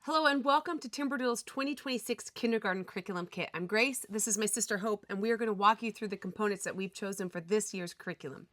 Hello and welcome to Timberdoodle's 2026 Kindergarten Curriculum Kit. I'm Grace, this is my sister Hope, and we are going to walk you through the components that we've chosen for this year's curriculum.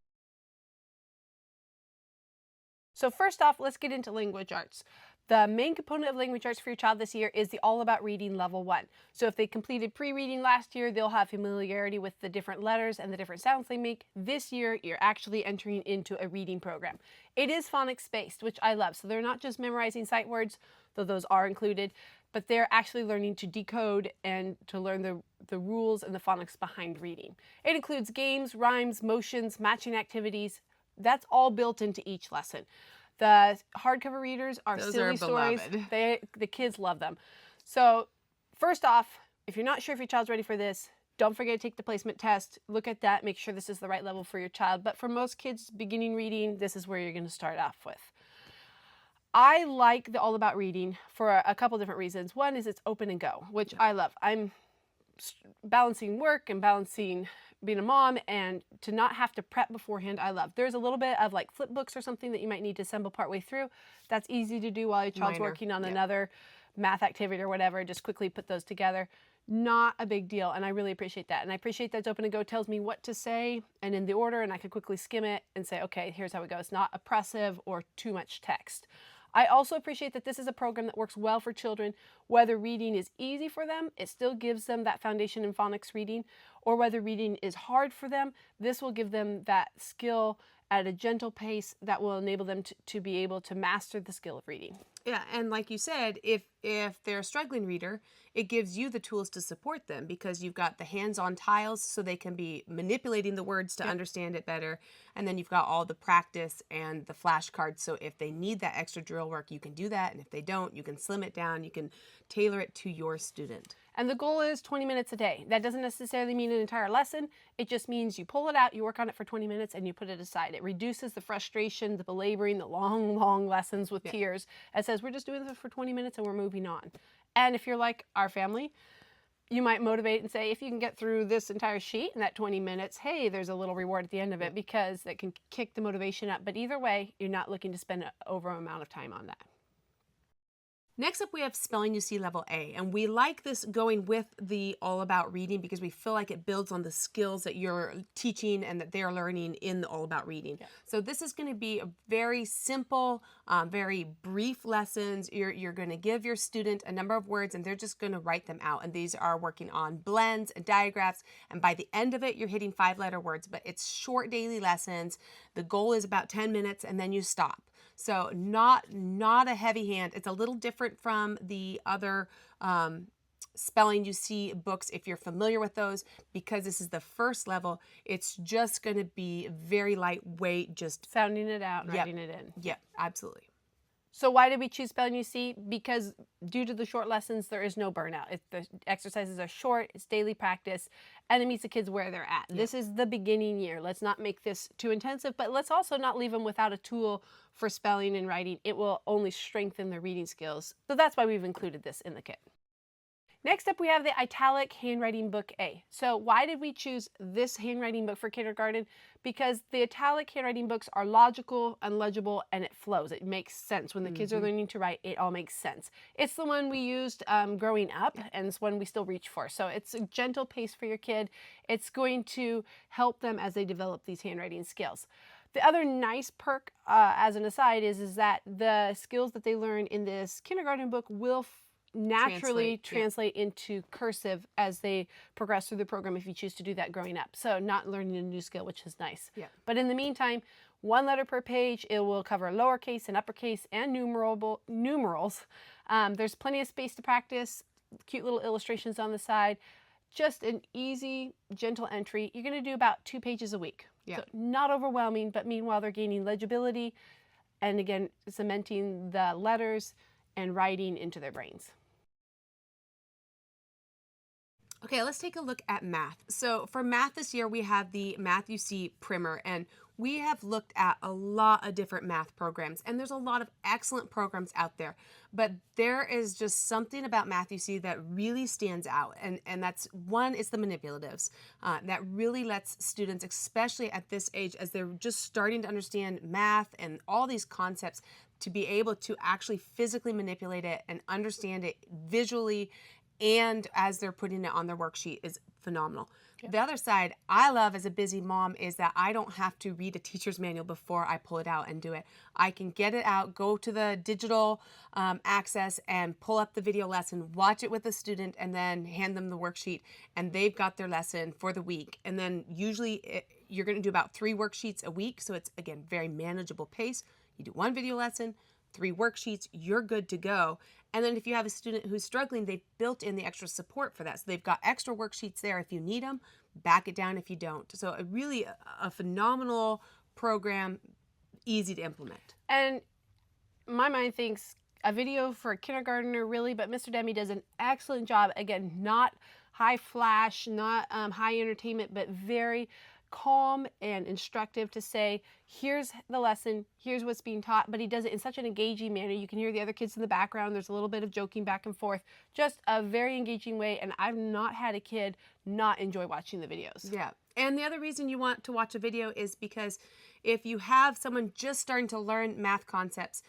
So first off, let's get into language arts. The main component of language arts for your child this year is the All About Reading Level 1. So if they completed pre-reading last year, they'll have familiarity with the different letters and the different sounds they make. This year, you're actually entering into a reading program. It is phonics-based, which I love. So they're not just memorizing sight words, though those are included, but they're actually learning to decode and to learn the rules and the phonics behind reading. It includes games, rhymes, motions, matching activities. That's all built into each lesson. The hardcover readers are Those silly are stories. beloved. The kids love them. So first off, if you're not sure if your child's ready for this, don't forget to take the placement test. Look at that, make sure this is the right level for your child. But for most kids beginning reading, this is where you're going to start off with. I like the All About Reading for a couple different reasons. One is it's open and go, which I love. I'm balancing work and balancing being a mom, and to not have to prep beforehand, I love. There's a little bit of like flip books or something that you might need to assemble partway through. That's easy to do while your child's working on another math activity or whatever. Just quickly put those together. Not a big deal, and I really appreciate that. And I appreciate that it's open and go, tells me what to say and in the order, and I can quickly skim it and say, okay, here's how it goes. Not oppressive or too much text. I also appreciate that this is a program that works well for children, whether reading is easy for them, it still gives them that foundation in phonics reading, or whether reading is hard for them, this will give them that skill at a gentle pace that will enable them to be able to master the skill of reading. Yeah, and like you said, if they're a struggling reader, it gives you the tools to support them because you've got the hands-on tiles so they can be manipulating the words to understand it better. And then you've got all the practice and the flashcards. So if they need that extra drill work, you can do that. And if they don't, you can slim it down. You can tailor it to your student. And the goal is 20 minutes a day. That doesn't necessarily mean an entire lesson. It just means you pull it out, you work on it for 20 minutes, and you put it aside. It reduces the frustration, the belaboring, the long, long lessons with tears. It says, we're just doing this for 20 minutes and we're moving on. And if you're like our family, you might motivate and say, if you can get through this entire sheet in that 20 minutes, hey, there's a little reward at the end of it because that can kick the motivation up. But either way, you're not looking to spend an over amount of time on that. Next up, we have Spelling You See Level A, and we like this going with the All About Reading because we feel like it builds on the skills that you're teaching and that they're learning in the All About Reading. So this is going to be a very simple, very brief lessons. You're going to give your student a number of words and they're just going to write them out. And these are working on blends and diagraphs. And by the end of it, you're hitting 5-letter words, but it's short daily lessons. The goal is about 10 minutes and then you stop. So not a heavy hand. It's a little different from the other Spelling You See books if you're familiar with those, because this is the first level. It's just going to be very lightweight, just sounding it out and writing it in. Yeah, absolutely. So why did we choose Spelling You See? Because due to the short lessons, there is no burnout. The exercises are short, it's daily practice, and it meets the kids where they're at. This is the beginning year. Let's not make this too intensive, but let's also not leave them without a tool for spelling and writing. It will only strengthen their reading skills. So that's why we've included this in the kit. Next up, we have the Italic Handwriting Book A. So why did we choose this handwriting book for kindergarten? Because the Italic handwriting books are logical and legible, and it flows. It makes sense. When the kids are learning to write, it all makes sense. It's the one we used growing up, and it's one we still reach for. So it's a gentle pace for your kid. It's going to help them as they develop these handwriting skills. The other nice perk, as an aside, is that the skills that they learn in this kindergarten book will naturally translate into cursive as they progress through the program if you choose to do that growing up. So not learning a new skill, which is nice. But in the meantime, 1 letter per page. It will cover lowercase and uppercase and numerals. There's plenty of space to practice, cute little illustrations on the side. Just an easy, gentle entry. You're going to do about 2 pages a week. So not overwhelming, but meanwhile they're gaining legibility and again cementing the letters and writing into their brains. Okay, let's take a look at math. So for math this year, we have the Math You See primer, and we have looked at a lot of different math programs, and there's a lot of excellent programs out there, but there is just something about Math You See that really stands out, and that's one, it's the manipulatives. That really lets students, especially at this age, as they're just starting to understand math and all these concepts, to be able to actually physically manipulate it and understand it visually and as they're putting it on their worksheet is phenomenal. The other side I love as a busy mom is that I don't have to read a teacher's manual before I pull it out and do it. I can get it out, go to the digital access and pull up the video lesson, watch it with the student, and then hand them the worksheet, and they've got their lesson for the week. And then usually you're going to do about 3 worksheets a week, so it's, again, very manageable pace. You do 1 video lesson, 3 worksheets, you're good to go. And then if you have a student who's struggling, they've built in the extra support for that. So they've got extra worksheets there if you need them, back it down if you don't. So really a phenomenal program, easy to implement. And my mind thinks a video for a kindergartner, really, but Mr. Demi does an excellent job. Again, not high flash, not high entertainment, but very calm and instructive to say, here's the lesson, here's what's being taught, but he does it in such an engaging manner. You can hear the other kids in the background. There's a little bit of joking back and forth, just a very engaging way. And I've not had a kid not enjoy watching the videos. Yeah. And the other reason you want to watch a video is because if you have someone just starting to learn math concepts,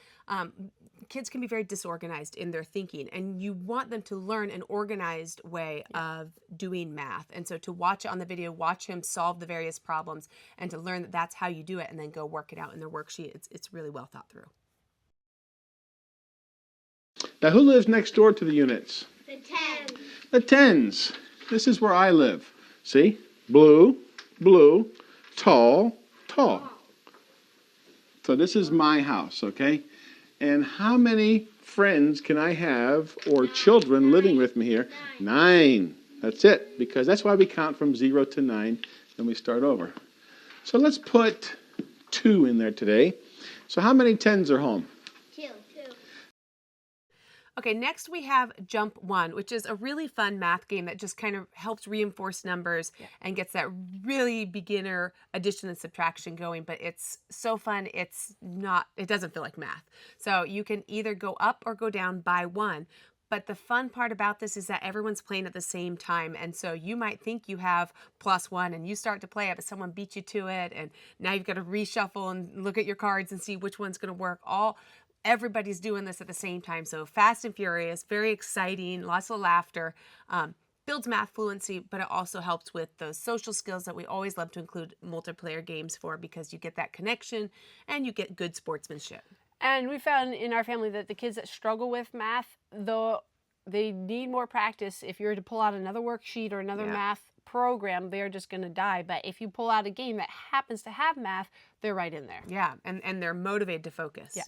kids can be very disorganized in their thinking, and you want them to learn an organized way of doing math. And so to watch it on the video, watch him solve the various problems, and to learn that that's how you do it, and then go work it out in their worksheet. It's really well thought through. Now, who lives next door to the units? The 10. The 10s. This is where I live. See? Blue, blue, tall, tall. So this is my house, okay? And how many friends can I have or children living with me here? 9. That's it, because that's why we count from 0 to 9, then we start over. So let's put 2 in there today. So how many 10s are home? 2. Okay, next we have Jump 1, which is a really fun math game that just kind of helps reinforce numbers and gets that really beginner addition and subtraction going, but it's so fun, it doesn't feel like math. So you can either go up or go down by 1. But the fun part about this is that everyone's playing at the same time. And so you might think you have +1 and you start to play it, but someone beat you to it. And now you've got to reshuffle and look at your cards and see which one's going to work. Everybody's doing this at the same time. So fast and furious, very exciting, lots of laughter, builds math fluency, but it also helps with those social skills that we always love to include multiplayer games for, because you get that connection and you get good sportsmanship. And we found in our family that the kids that struggle with math, though they need more practice, if you were to pull out another worksheet or another math program, they're just going to die. But if you pull out a game that happens to have math, they're right in there. Yeah, and they're motivated to focus. Yeah.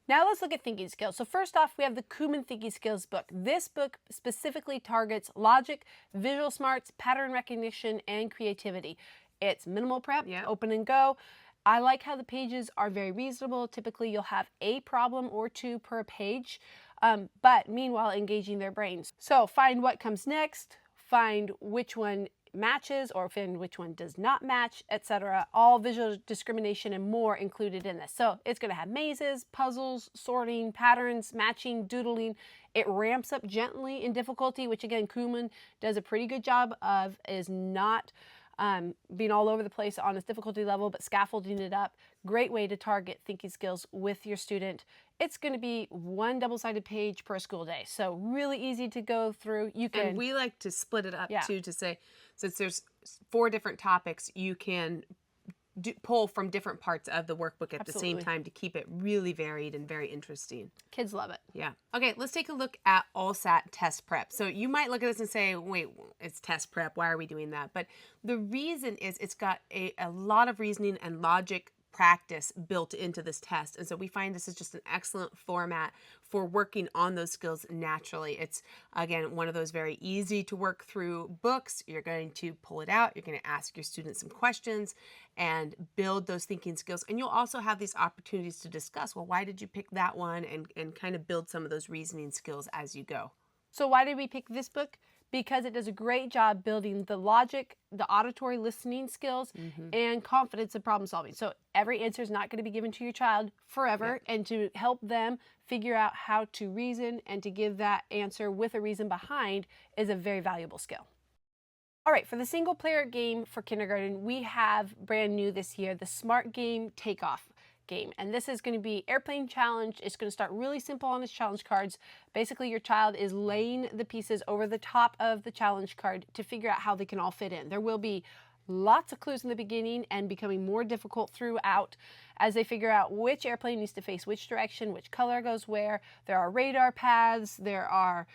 Now let's look at thinking skills. So first off, we have the Kumon Thinking Skills book. This book specifically targets logic, visual smarts, pattern recognition, and creativity. It's minimal prep, open and go. I like how the pages are very reasonable. Typically, you'll have a problem or 2 per page, but meanwhile, engaging their brains. So find what comes next, find which one matches or find which one does not match, etc. All visual discrimination and more included in this. So it's going to have mazes, puzzles, sorting, patterns, matching, doodling. It ramps up gently in difficulty, which again, Kumon does a pretty good job of, is not being all over the place on its difficulty level, but scaffolding it up. Great way to target thinking skills with your student. It's going to be 1 double-sided page per school day, so really easy to go through. You can, and we like to split it up too, to say, since there's 4 different topics, you can pull from different parts of the workbook at the same time to keep it really varied and very interesting. Kids love it. Yeah. Okay, let's take a look at OLSAT test prep. So you might look at this and say, wait, it's test prep. Why are we doing that? But the reason is it's got a lot of reasoning and logic practice built into this test. And so we find this is just an excellent format for working on those skills naturally. It's, again, one of those very easy to work through books. You're going to pull it out. You're going to ask your students some questions and build those thinking skills. And you'll also have these opportunities to discuss, well, why did you pick that one? And kind of build some of those reasoning skills as you go. So why did we pick this book? Because it does a great job building the logic, the auditory listening skills, and confidence in problem solving. So every answer is not going to be given to your child forever, and to help them figure out how to reason and to give that answer with a reason behind is a very valuable skill. All right, for the single player game for kindergarten, we have brand new this year, the Smart Game Takeoff. game. And this is going to be airplane challenge. It's going to start really simple on its challenge cards. Basically, your child is laying the pieces over the top of the challenge card to figure out how they can all fit in. There will be lots of clues in the beginning and becoming more difficult throughout as they figure out which airplane needs to face which direction, which color goes where. There are radar paths, there are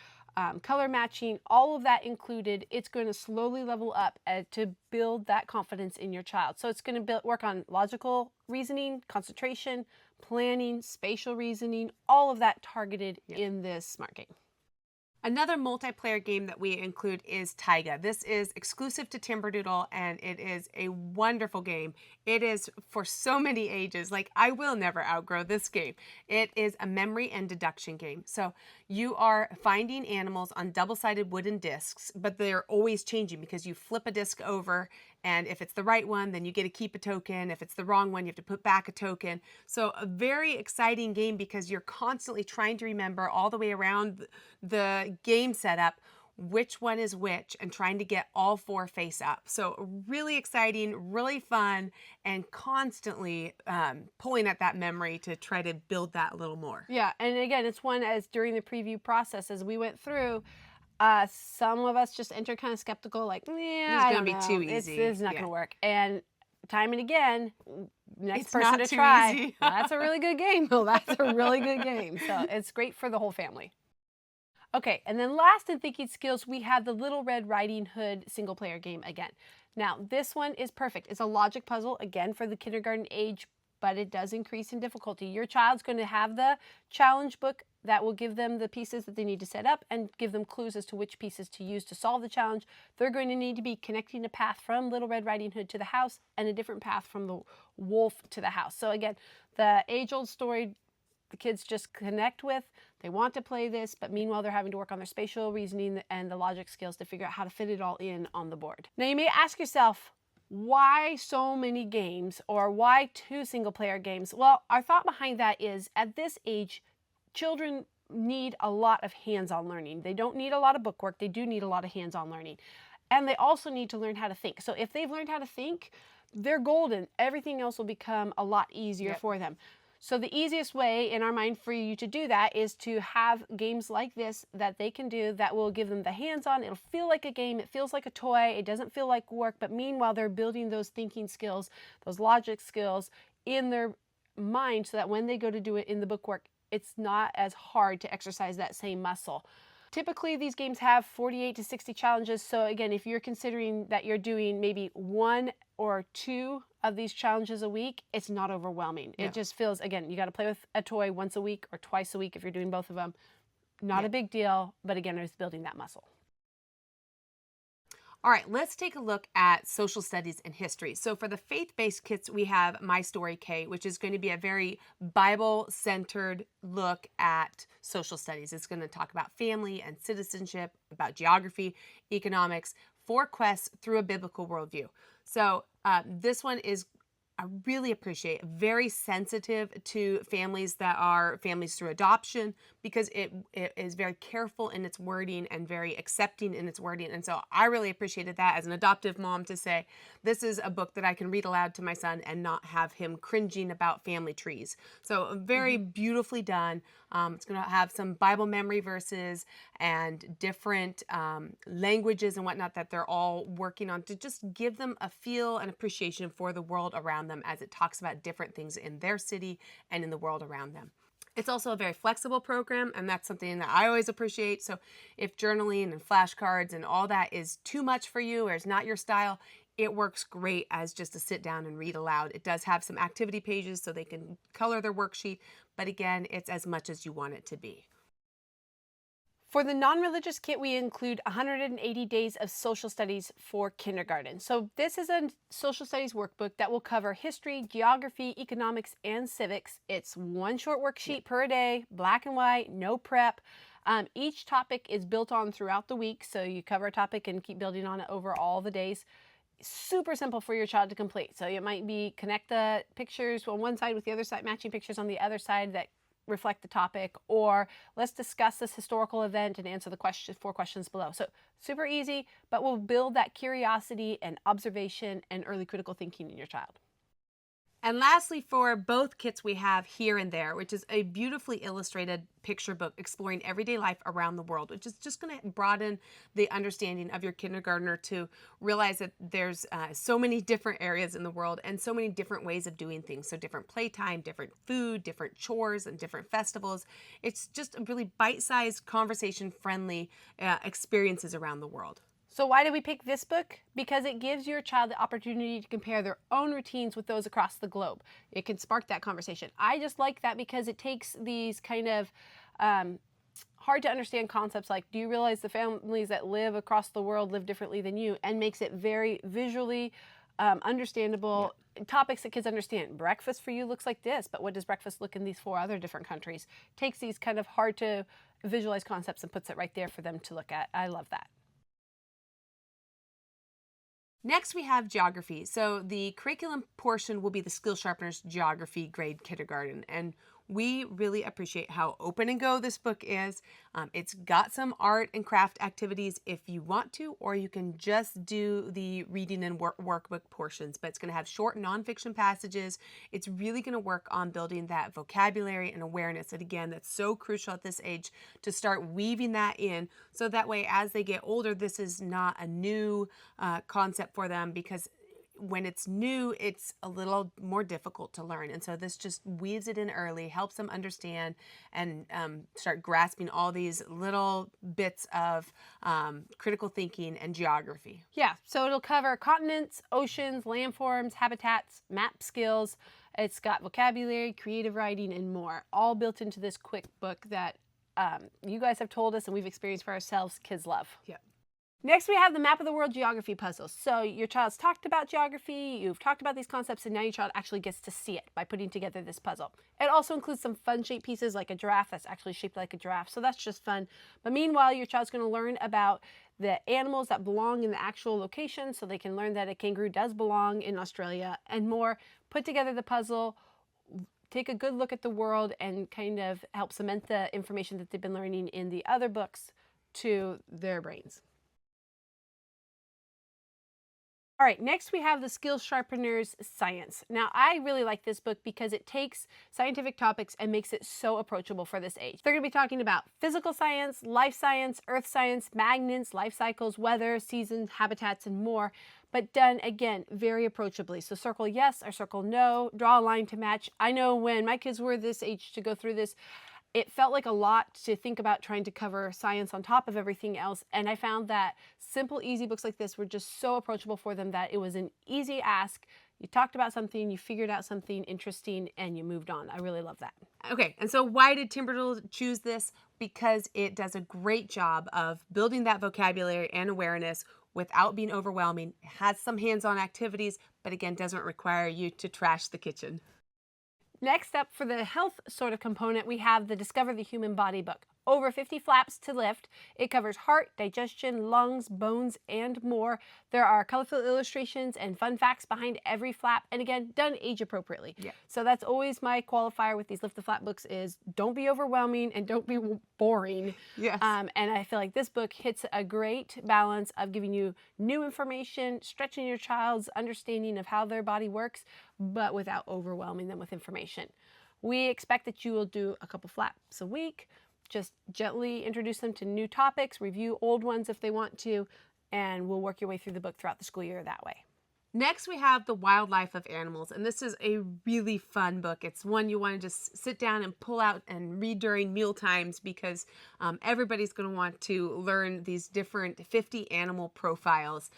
color matching, all of that included. It's going to slowly level up to build that confidence in your child. So it's going to work on logical reasoning, concentration, planning, spatial reasoning, all of that targeted in this smart game. Another multiplayer game that we include is Taiga. This is exclusive to Timberdoodle, and it is a wonderful game. It is for so many ages. Like, I will never outgrow this game. It is a memory and deduction game. So you are finding animals on double-sided wooden discs, but they're always changing because you flip a disc over, and if it's the right one, then you get to keep a token. If it's the wrong one, you have to put back a token. So a very exciting game because you're constantly trying to remember all the way around the game setup which one is which and trying to get all four face up. So really exciting, really fun, and constantly pulling at that memory to try to build that a little more. Yeah, and again, it's one as during the preview process as we went through, some of us just entered kind of skeptical, like, yeah, it's going to be too easy. It's not going to work. And time and again, next it's person not to too try, easy. that's a really good game. Well, that's a really good game. So it's great for the whole family. Okay, and then last in thinking skills, we have the Little Red Riding Hood single player game again. Now, this one is perfect. It's a logic puzzle, again, for the kindergarten age, but it does increase in difficulty. Your child's going to have the challenge book that will give them the pieces that they need to set up and give them clues as to which pieces to use to solve the challenge. They're going to need to be connecting a path from Little Red Riding Hood to the house and a different path from the wolf to the house. So again, the age-old story the kids just connect with. They want to play this, but meanwhile they're having to work on their spatial reasoning and the logic skills to figure out how to fit it all in on the board. Now you may ask yourself, why so many games, or why 2 single player games? Well, our thought behind that is at this age, children need a lot of hands-on learning. They don't need a lot of book work. They do need a lot of hands-on learning. And they also need to learn how to think. So if they've learned how to think, they're golden. Everything else will become a lot easier for them. So the easiest way in our mind for you to do that is to have games like this that they can do that will give them the hands-on. It'll feel like a game. It feels like a toy. It doesn't feel like work, but meanwhile they're building those thinking skills, those logic skills in their mind so that when they go to do it in the bookwork, it's not as hard to exercise that same muscle. Typically, these games have 48 to 60 challenges. So again, if you're considering that you're doing maybe 1 or 2 of these challenges a week, it's not overwhelming. It just feels, again, you got to play with a toy once a week or twice a week if you're doing both of them. Not a big deal, but again, it's building that muscle. All right, let's take a look at social studies and history. So for the faith-based kits, we have My Story K, which is going to be a very Bible-centered look at social studies. It's going to talk about family and citizenship, about geography, economics, 4 quests through a biblical worldview. So this one is, I really appreciate, very sensitive to families that are families through adoption, because it is very careful in its wording and very accepting in its wording. And so I really appreciated that as an adoptive mom to say, this is a book that I can read aloud to my son and not have him cringing about family trees. So very beautifully done. It's going to have some Bible memory verses and different languages and whatnot that they're all working on to just give them a feel and appreciation for the world around them as it talks about different things in their city and in the world around them. It's also a very flexible program, and that's something that I always appreciate. So if journaling and flashcards and all that is too much for you or is not your style, it works great as just to sit down and read aloud. It does have some activity pages so they can color their worksheet, but again, it's as much as you want it to be. For the non-religious kit, we include 180 days of social studies for kindergarten. So this is a social studies workbook that will cover history, geography, economics, and civics. It's 1 short worksheet per day, black and white, no prep. Each topic is built on throughout the week, so you cover a topic and keep building on it over all the days. Super simple for your child to complete. So it might be connect the pictures on one side with the other side, matching pictures on the other side that reflect the topic, or let's discuss this historical event and answer the 4 questions below. So super easy, but will build that curiosity and observation and early critical thinking in your child. And lastly, for both kits, we have Here and There, which is a beautifully illustrated picture book exploring everyday life around the world, which is just going to broaden the understanding of your kindergartner to realize that there's so many different areas in the world and so many different ways of doing things. So different playtime, different food, different chores, and different festivals. It's just a really bite-sized, conversation-friendly experiences around the world. So why did we pick this book? Because it gives your child the opportunity to compare their own routines with those across the globe. It can spark that conversation. I just like that because it takes these kind of hard to understand concepts like, do you realize the families that live across the world live differently than you? And makes it very visually understandable. Yeah. Topics that kids understand. Breakfast for you looks like this, but what does breakfast look in these 4 other different countries? Takes these kind of hard to visualize concepts and puts it right there for them to look at. I love that. Next, we have geography. So the curriculum portion will be the Skill Sharpeners Geography Grade Kindergarten. And we really appreciate how open and go this book is. It's got some art and craft activities if you want to, or you can just do the reading and workbook portions, but it's going to have short nonfiction passages. It's really going to work on building that vocabulary and awareness. And again, that's so crucial at this age to start weaving that in, so that way as they get older, this is not a new concept for them, because when it's new, it's a little more difficult to learn. And so this just weaves it in early, helps them understand and start grasping all these little bits of critical thinking and geography. Yeah, so it'll cover continents, oceans, landforms, habitats, map skills. It's got vocabulary, creative writing, and more, all built into this quick book that you guys have told us and we've experienced for ourselves, kids love. Yeah. Next, we have the Map of the World Geography puzzles. So your child's talked about geography, you've talked about these concepts, and now your child actually gets to see it by putting together this puzzle. It also includes some fun shaped pieces like a giraffe that's actually shaped like a giraffe, so that's just fun. But meanwhile, your child's going to learn about the animals that belong in the actual location, so they can learn that a kangaroo does belong in Australia and more. Put together the puzzle, take a good look at the world, and kind of help cement the information that they've been learning in the other books to their brains. All right, next we have the Skill Sharpeners Science. Now, I really like this book because it takes scientific topics and makes it so approachable for this age. They're going to be talking about physical science, life science, earth science, magnets, life cycles, weather, seasons, habitats, and more, but done, again, very approachably. So circle yes or circle no, draw a line to match. I know when my kids were this age to go through this, it felt like a lot to think about trying to cover science on top of everything else, and I found that simple, easy books like this were just so approachable for them that it was an easy ask. You talked about something, you figured out something interesting, and you moved on. I really love that. Okay, and so why did Timberdoodle choose this? Because it does a great job of building that vocabulary and awareness without being overwhelming. It has some hands-on activities, but again, doesn't require you to trash the kitchen. Next up, for the health sort of component, we have the Discover the Human Body book. Over 50 flaps to lift. It covers heart, digestion, lungs, bones, and more. There are colorful illustrations and fun facts behind every flap, and again, done age appropriately. Yeah. So that's always my qualifier with these Lift the Flap books is don't be overwhelming and don't be boring. Yes. And I feel like this book hits a great balance of giving you new information, stretching your child's understanding of how their body works, but without overwhelming them with information. We expect that you will do a couple flaps a week. Just gently introduce them to new topics, review old ones if they want to, and we'll work your way through the book throughout the school year that way. Next, we have The Wildlife of Animals, and this is a really fun book. It's one you want to just sit down and pull out and read during meal times because everybody's going to want to learn these different 50 animal profiles.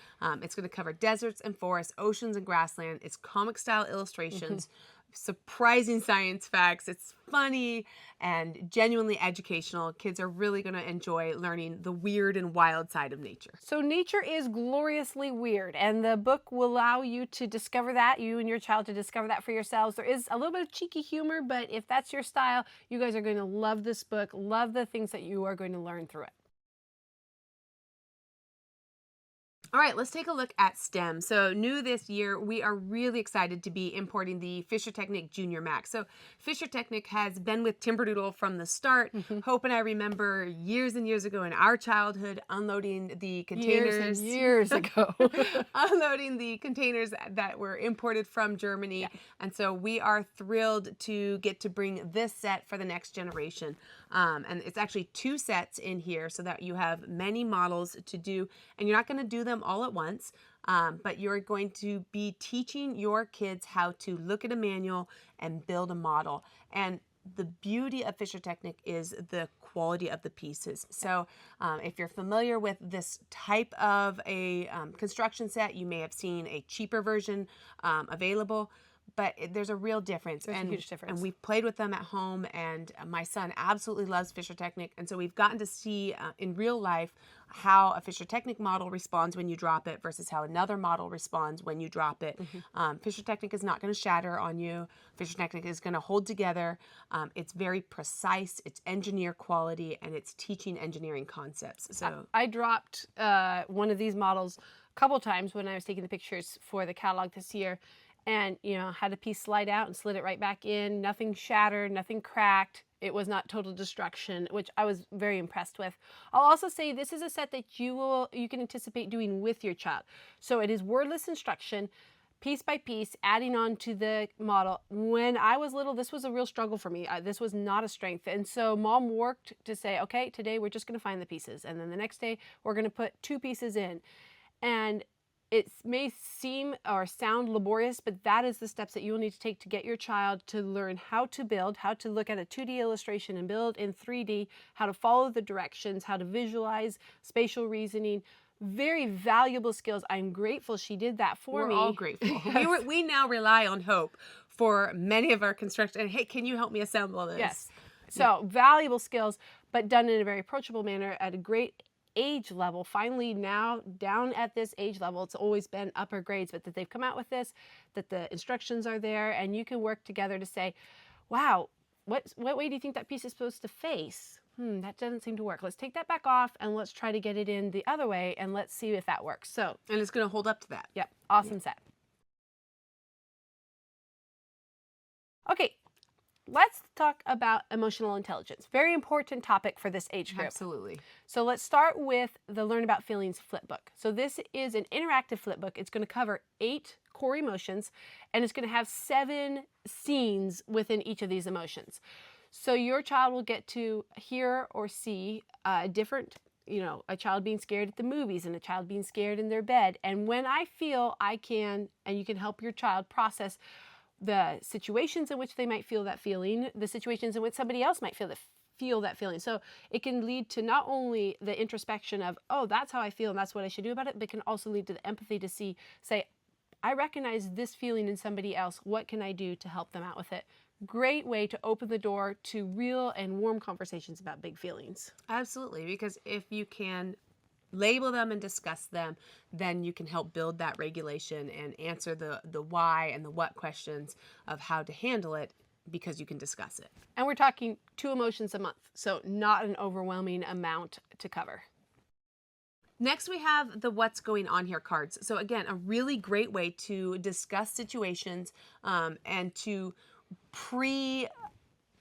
It's going to cover deserts and forests, oceans and grassland. It's comic-style illustrations. Surprising science facts. It's funny and genuinely educational. Kids are really going to enjoy learning the weird and wild side of nature. So nature is gloriously weird, and the book will allow you to discover that, you and your child to discover that for yourselves. There is a little bit of cheeky humor, but if that's your style, you guys are going to love this book, love the things that you are going to learn through it. All right, let's take a look at STEM. So new this year, we are really excited to be importing the Fischertechnik Junior Max. So Fischertechnik has been with Timberdoodle from the start. Hope and I remember years and years ago in our childhood unloading the containers. Years ago. Unloading the containers that were imported from Germany. Yeah. And so we are thrilled to get to bring this set for the next generation. And it's actually 2 sets in here so that you have many models to do, and you're not going to do them all at once, but you're going to be teaching your kids how to look at a manual and build a model. And the beauty of Fischertechnik is the quality of the pieces. So if you're familiar with this type of a construction set, you may have seen a cheaper version available. But there's a real difference. There's a huge difference. And we've played with them at home, and my son absolutely loves Fischertechnik. And so we've gotten to see in real life how a Fischertechnik model responds when you drop it versus how another model responds when you drop it. Fischertechnik is not going to shatter on you. Fischertechnik is going to hold together. It's very precise, it's engineer quality, and it's teaching engineering concepts. So I dropped one of these models a couple times when I was taking the pictures for the catalog this year. And, you know, had a piece slide out and slid it right back in. Nothing shattered, nothing cracked. It was not total destruction, which I was very impressed with. I'll also say this is a set that you can anticipate doing with your child. So it is wordless instruction, piece by piece, adding on to the model. When I was little, this was a real struggle for me. This was not a strength. And so Mom worked to say, okay, today we're just going to find the pieces. And then the next day we're going to put 2 pieces in. And it may seem or sound laborious, but that is the steps that you will need to take to get your child to learn how to build, how to look at a 2D illustration and build in 3D, how to follow the directions, how to visualize, spatial reasoning. Very valuable skills. I'm grateful she did that for me. We're all grateful. Yes. We now rely on Hope for many of our construction. And hey, can you help me assemble this? Yes. So valuable skills, but done in a very approachable manner at a great age level. Finally, now down at this age level, it's always been upper grades, but that they've come out with this, that the instructions are there, and you can work together to say, wow, what way do you think that piece is supposed to face? That doesn't seem to work. Let's take that back off and let's try to get it in the other way and let's see if that works. So, and it's going to hold up to that. Yep. Awesome set. Okay. Let's talk about emotional intelligence. Very important topic for this age group. Absolutely. So let's start with the Learn About Feelings Flipbook. So this is an interactive flipbook. It's going to cover 8 core emotions, and it's going to have 7 scenes within each of these emotions. So your child will get to hear or see different, a child being scared at the movies and a child being scared in their bed. And when I feel I can, and you can help your child process the situations in which they might feel that feeling, the situations in which somebody else might feel that feeling. So it can lead to not only the introspection of, oh, that's how I feel and that's what I should do about it, but it can also lead to the empathy to say, I recognize this feeling in somebody else. What can I do to help them out with it? Great way to open the door to real and warm conversations about big feelings. Absolutely, because if you can label them and discuss them, then you can help build that regulation and answer the why and the what questions of how to handle it, because you can discuss it. And we're talking 2 emotions a month, so not an overwhelming amount to cover. Next, we have the What's Going On Here cards. So again, a really great way to discuss situations and to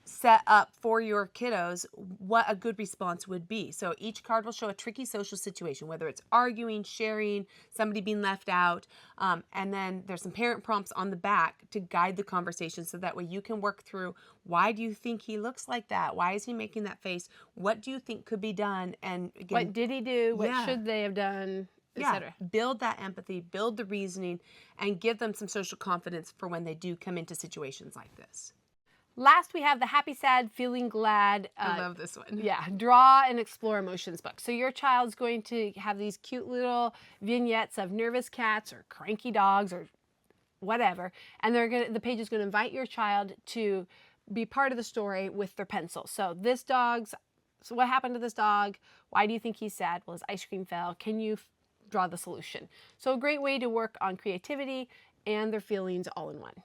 set up for your kiddos what a good response would be. So each card will show a tricky social situation, whether it's arguing, sharing, somebody being left out, and then there's some parent prompts on the back to guide the conversation, so that way you can work through, why do you think he looks like that? Why is he making that face? What do you think could be done? And again, what did he do? What should they have done? Etc. Build that empathy, build the reasoning, and give them some social confidence for when they do come into situations like this. Last, we have the Happy, Sad, Feeling Glad. I love this one. Yeah, Draw and Explore Emotions book. So your child's going to have these cute little vignettes of nervous cats or cranky dogs or whatever, and the page is going to invite your child to be part of the story with their pencil. So so what happened to this dog? Why do you think he's sad? Well, his ice cream fell. Can you draw the solution? So a great way to work on creativity and their feelings all in one.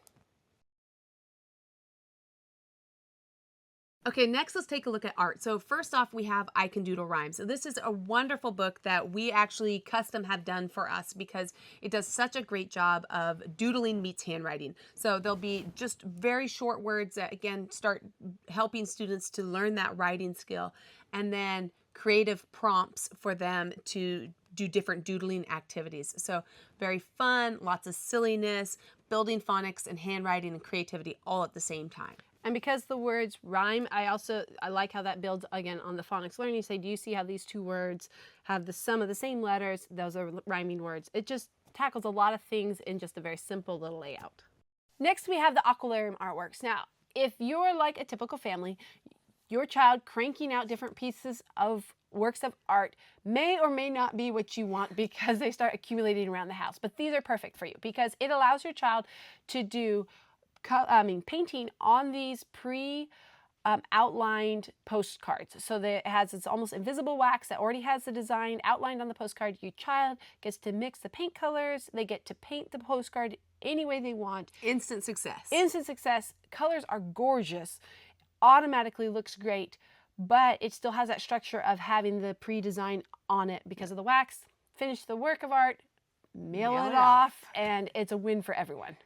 Okay, next let's take a look at art. So first off, we have Can Doodle Rhymes. So this is a wonderful book that we actually custom have done for us because it does such a great job of doodling meets handwriting. So there'll be just very short words that, again, start helping students to learn that writing skill, and then creative prompts for them to do different doodling activities. So very fun, lots of silliness, building phonics and handwriting and creativity all at the same time. And because the words rhyme, I like how that builds again on the phonics learning. Say, do you see how these two words have the sum of the same letters? Those are rhyming words. It just tackles a lot of things in just a very simple little layout. Next, we have the Aquarellum Artworks. Now, if you're like a typical family, your child cranking out different pieces of works of art may or may not be what you want because they start accumulating around the house. But these are perfect for you because it allows your child to do painting on these outlined postcards. So that it has this almost invisible wax that already has the design outlined on the postcard. Your child gets to mix the paint colors. They get to paint the postcard any way they want. Instant success. Instant success. Colors are gorgeous. Automatically looks great, but it still has that structure of having the pre-design on it because of the wax. Finish the work of art, mail it off, and it's a win for everyone.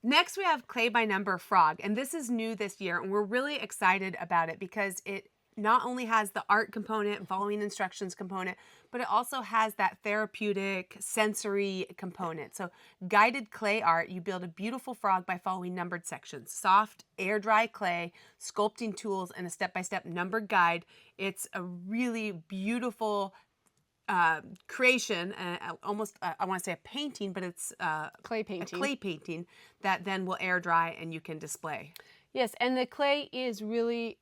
Next, we have Clay by Number Frog, and this is new this year, and we're really excited about it because it not only has the art component, following instructions component, but it also has that therapeutic sensory component. So guided clay art, you build a beautiful frog by following numbered sections, soft, air dry clay, sculpting tools, and a step-by-step numbered guide. It's a really beautiful creation, almost I want to say a painting, but it's clay painting. A clay painting that then will air dry and you can display. Yes, and the clay is really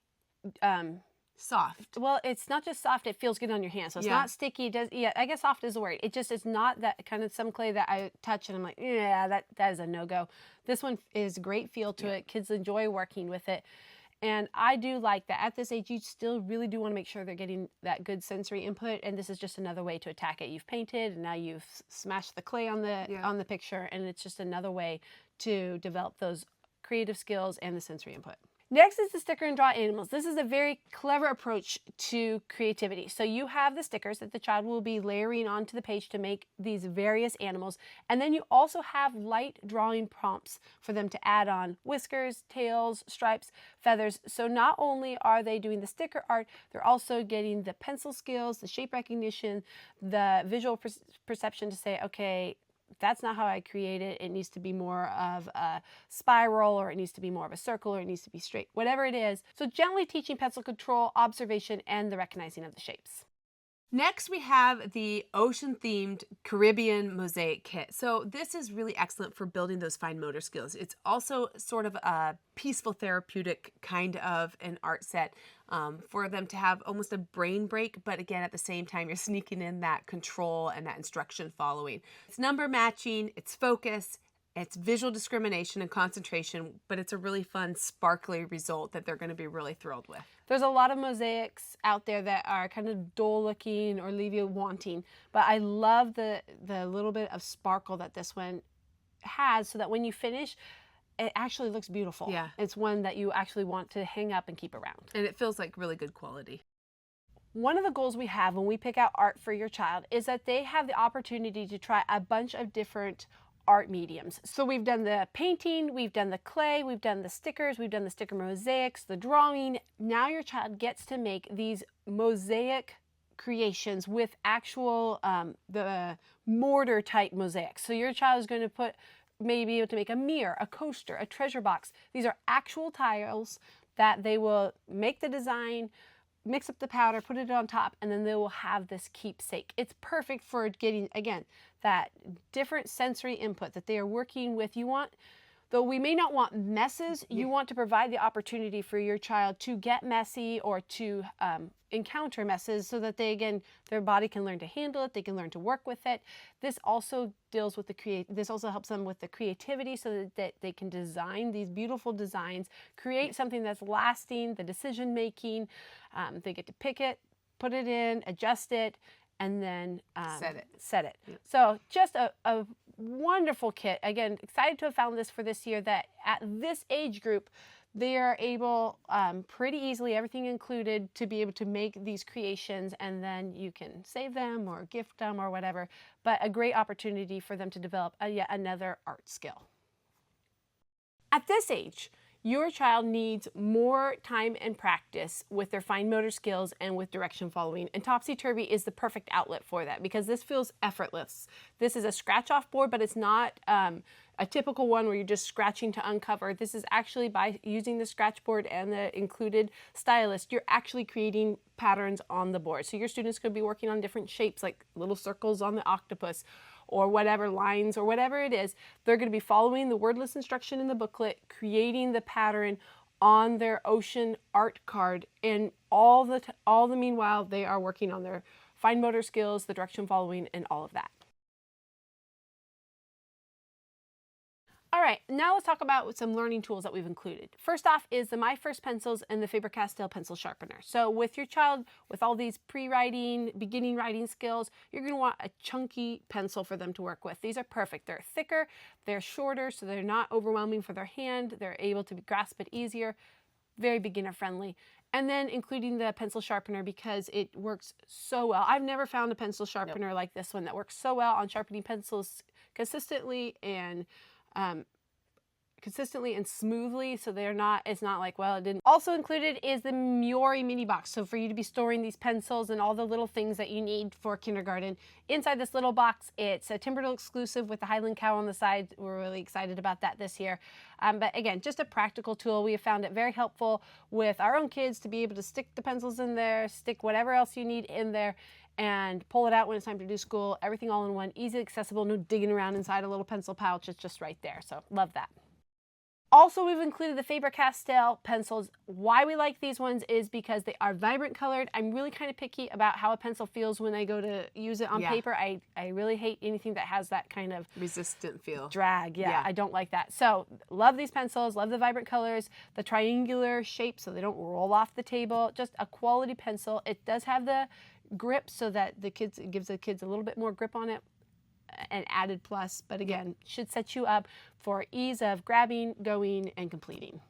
soft. Well, it's not just soft, it feels good on your hand. So it's not sticky. I guess soft is the word. It just is not that kind of some clay that I touch and I'm like, yeah, that is a no-go. This one is great feel to it. Kids enjoy working with it. And I do like that at this age, you still really do want to make sure they're getting that good sensory input. And this is just another way to attack it. You've painted and now you've smashed the clay on the picture. And it's just another way to develop those creative skills and the sensory input. Next is the sticker and draw animals. This is a very clever approach to creativity. So you have the stickers that the child will be layering onto the page to make these various animals. And then you also have light drawing prompts for them to add on whiskers, tails, stripes, feathers. So not only are they doing the sticker art, they're also getting the pencil skills, the shape recognition, the visual perception to say, okay, that's not how I create it. It needs to be more of a spiral, or it needs to be more of a circle, or it needs to be straight, whatever it is. So gently teaching pencil control, observation, and the recognizing of the shapes. Next, we have the ocean-themed Carribbean Mosaic Kit. So this is really excellent for building those fine motor skills. It's also sort of a peaceful, therapeutic kind of an art set for them to have almost a brain break, but again, at the same time, you're sneaking in that control and that instruction following. It's number matching, it's focus, it's visual discrimination and concentration, but it's a really fun, sparkly result that they're going to be really thrilled with. There's a lot of mosaics out there that are kind of dull looking or leave you wanting, but I love the little bit of sparkle that this one has so that when you finish, it actually looks beautiful. Yeah. It's one that you actually want to hang up and keep around. And it feels like really good quality. One of the goals we have when we pick out art for your child is that they have the opportunity to try a bunch of different art mediums. So we've done the painting, we've done the clay, we've done the stickers, we've done the sticker mosaics, the drawing. Now your child gets to make these mosaic creations with actual the mortar type mosaics. So your child is going to maybe able to make a mirror, a coaster, a treasure box. These are actual tiles that they will make the design, mix up the powder, put it on top, and then they will have this keepsake. It's perfect for getting, again, that different sensory input that they are working with. You want, though we may not want messes, you want to provide the opportunity for your child to get messy or to encounter messes so that they, again, their body can learn to handle it, they can learn to work with it. This also deals with this also helps them with the creativity so that they can design these beautiful designs, create something that's lasting, the decision making. They get to pick it, put it in, adjust it, and then set it. Yeah. So just a wonderful kit. Again, excited to have found this for this year, that at this age group, they are able pretty easily, everything included, to be able to make these creations, and then you can save them or gift them or whatever. But a great opportunity for them to develop yet another art skill. At this age, your child needs more time and practice with their fine motor skills and with direction following. And Topsy-Turvy is the perfect outlet for that because this feels effortless. This is a scratch-off board, but it's not a typical one where you're just scratching to uncover. This is actually, by using the scratch board and the included stylus, you're actually creating patterns on the board. So your students could be working on different shapes, like little circles on the octopus, or whatever, lines or whatever it is. They're going to be following the wordless instruction in the booklet, creating the pattern on their ocean art card, and all the meanwhile they are working on their fine motor skills, the direction following, and all of that. All right, now let's talk about some learning tools that we've included. First off is the My First Pencils and the Faber-Castell pencil sharpener. So with your child, with all these pre-writing, beginning writing skills, you're going to want a chunky pencil for them to work with. These are perfect. They're thicker, they're shorter, so they're not overwhelming for their hand. They're able to grasp it easier, very beginner friendly. And then including the pencil sharpener because it works so well. I've never found a pencil sharpener like this one that works so well on sharpening pencils consistently and smoothly, so it's not like, well, it didn't. Also included is the Meori mini box, so for you to be storing these pencils and all the little things that you need for kindergarten. Inside this little box, it's a Timberdoodle exclusive with the Highland cow on the side. We're really excited about that this year. But again, just a practical tool. We have found it very helpful with our own kids to be able to stick the pencils in there, stick whatever else you need in there, and pull it out when it's time to do school. Everything all in one, easy accessible, no digging around inside a little pencil pouch. It's just right there, so love that. Also, we've included the Faber-Castell pencils. Why we like these ones is because they are vibrant colored. I'm really kind of picky about how a pencil feels when I go to use it on paper. I really hate anything that has that kind of resistant feel. Drag, yeah, I don't like that. So love these pencils, love the vibrant colors, the triangular shape so they don't roll off the table. Just a quality pencil. It does have the grip so that it gives the kids a little bit more grip on it, an added plus, but again, should set you up for ease of grabbing, going, and completing.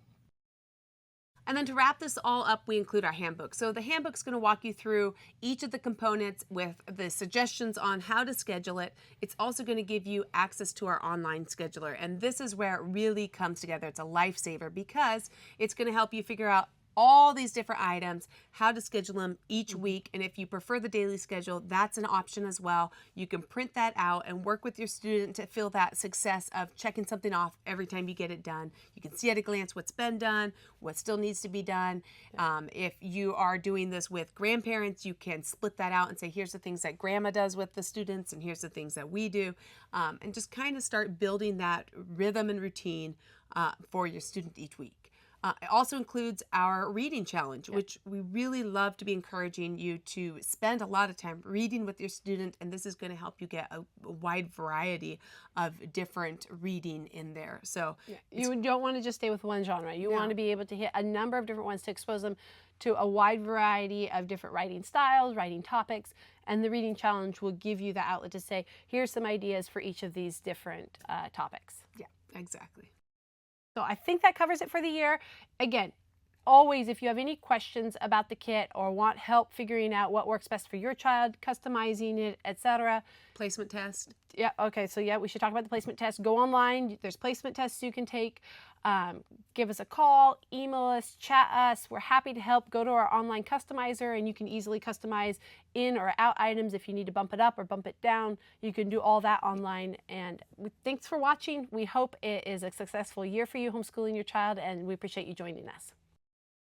And then to wrap this all up, we include our handbook. So the handbook's going to walk you through each of the components with the suggestions on how to schedule it. It's also going to give you access to our online scheduler. And this is where it really comes together. It's a lifesaver because it's going to help you figure out all these different items, how to schedule them each week. And if you prefer the daily schedule, that's an option as well. You can print that out and work with your student to feel that success of checking something off every time you get it done. You can see at a glance what's been done, what still needs to be done. If you are doing this with grandparents, you can split that out and say, here's the things that grandma does with the students and here's the things that we do. And just kind of start building that rhythm and routine for your student each week. It also includes our reading challenge, which we really love to be encouraging you to spend a lot of time reading with your student, and this is going to help you get a wide variety of different reading in there. So you don't want to just stay with one genre. You want to be able to hit a number of different ones to expose them to a wide variety of different writing styles, writing topics, and the reading challenge will give you the outlet to say, here's some ideas for each of these different topics. Yeah, exactly. So I think that covers it for the year. Again, always, if you have any questions about the kit or want help figuring out what works best for your child, customizing it, etc. Placement test. Yeah, okay, so yeah, we should talk about the placement test. Go online. There's placement tests you can take. Give us a call, email us, chat us. We're happy to help. Go to our online customizer and you can easily customize in or out items if you need to bump it up or bump it down. You can do all that online. And thanks for watching. We hope it is a successful year for you homeschooling your child, and we appreciate you joining us.